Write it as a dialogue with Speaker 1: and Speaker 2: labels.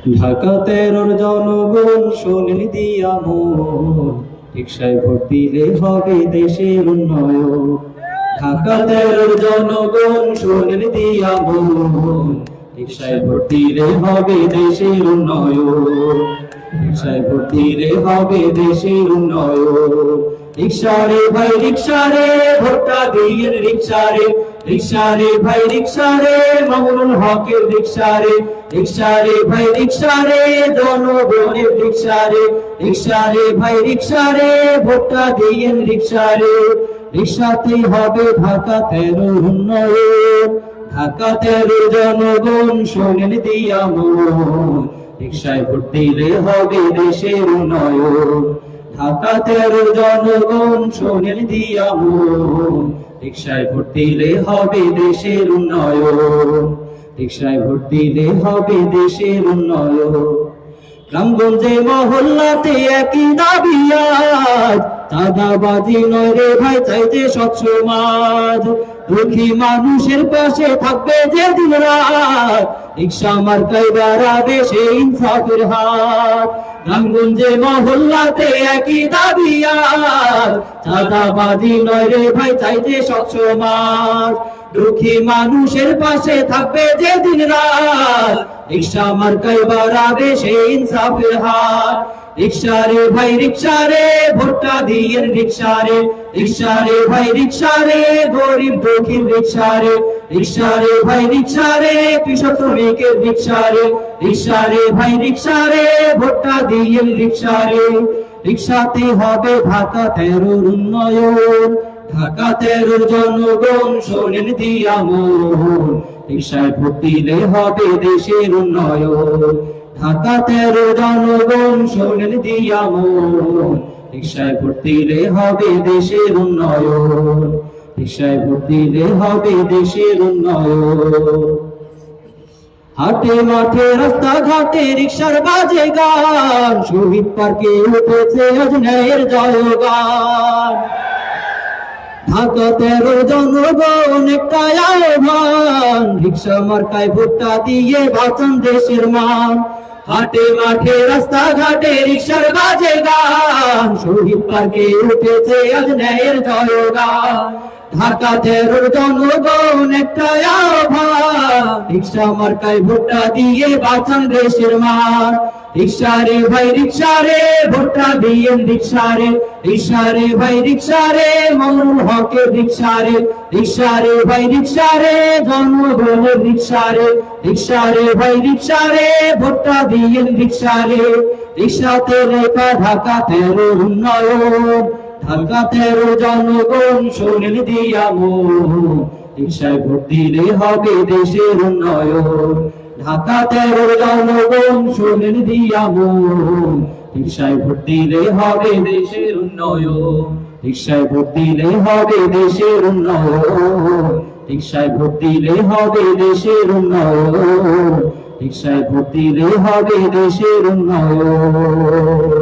Speaker 1: ঢাকা 13-র জনগণ শোনেন দিয়া মন, রিকশায় ভোট দিলে হবে দেশের উন্নয়ন। ঢাকা 13-র জনগণ শোনেন দিয়া মন, রিকশায় ভোট দিলে হবে দেশের উন্নয়ন। রিকশায় ভোট দিলে হবে দেশের উন্নয়ন। রিকশারে ভাই রিকশারে ভোটটা দিয়েন রিকশারে, রিকশারে ভাই রিকশারে মামুনুল হকের রিকশারে, রিকশারে ভাই রিকশারে জনগণের রিকশারে, রিকশারে ভাই রিকশারে ভোটটা দিয়েন রিকশারে। রিকশাতেই হবে ঢাকা 13 উন্নয়ন। ঢাকা 13 জনগণ শোনেন দিয়া মন, রিকশায় ভোট দিলে হবে দেশের উন্নয়ন। ঢাকা 13 জনগণ শোনেন দিয়া মন, রিকশায় ভোট দিলে হবে দেশের উন্নয়ন। রিকশায় ভোট দিলে হবে দেশের উন্নয়ন। গ্রামগঞ্জে মহল্লাতে একই দাবি আজ, চাঁদাবাজি নয় রে ভাই চাই যে সৎ সমাজ। দুঃখী মানুষের পাশে থাকবে যে দিন রাত, রিকশা মার্কায় বাড়াবে সেই ইনসাফের হাত। গ্রামগঞ্জে মহল্লাতে একই দাবি আজ, চাঁদাবাজি নয় রে ভাই চাই যে সৎ সমাজ। দুঃখী মানুষের পাশে থাকবে যে দিন রাত, রিকশা মার্কায় বাড়াবে সেই ইনসাফের হাত। রিকশারে ভাই রিকশারে ভোটটা দিয়েন রিকশারে, রিকশারে ভাই রিকশারে গরিব দুঃখীর রিকশারে, রিকশারে ভাই রিকশারে কৃষক শ্রমিকের রিকশারে, রিকশারে ভাই রিকশারে ভোটটা দিয়েন রিকশারে। রিকশাতে হবে ঢাকা 13 উন্নয়ন। ঢাকা 13 জনগণ শোনেন দিয়া মন, রিকশায় ভোট দিলে হবে দেশের উন্নয়ন। ঢাকা 13 জনগণ শোনেন দিয়া মন, রিকশায় ভোট দিলে হবে দেশের উন্নয়ন। রিকশায় ভোট দিলে হবে দেশের উন্নয়ন। হাটে মাঠে রাস্তাঘাটে রিকশার বাজে গান, শহীদ পার্কে উঠেছে আজ ন্যায়ের জয়গান। ঢাকা 13 জনগণ একটাই আহ্বান, রিকশা মার্কায় ভোটটা দিয়ে বাঁচান দেশের মান। হাটে মাঠে রাস্তাঘাটে রিকশার বাজে গান, শহীদ পার্কে উঠেছে আজ ন্যায়ের জয়গান। ঢাকা 13 জনগণ একটাই আহ্বান, রিকশা মার্কায় ভোটটা দিয়ে বাঁচান দেশের মান। রিকশারে ভাই রিকশারে ভোটটা দিয়েন রিকশারে, রিকশারে ভাই রিকশারে মামুনুল হকের রিকশারে, রিকশারে ভাই রিকশারে জনগণের রিকশারে, রিকশারে ভাই রিকশারে ভোটটা দিয়েন রিকশারে। রিকশাতে লেখা ঢাকা 13 উন্নয়ন। ঢাকা 13 জনগণ শোনেন দিয়া মন, রিকশায় ভোট দিলে হবে দেশের উন্নয়ন। ঢাকা 13 জনগণ শোনেন দিয়া মন, রিকশায় ভোট দিলে হবে দেশের উন্নয়ন। রিকশায় ভোট দিলে হবে দেশের উন্নয়ন। রিকশায় ভোট দিলে হবে দেশের উন্নয়ন। রিকশায় ভোট দিলে হবে দেশের উন্নয়ন।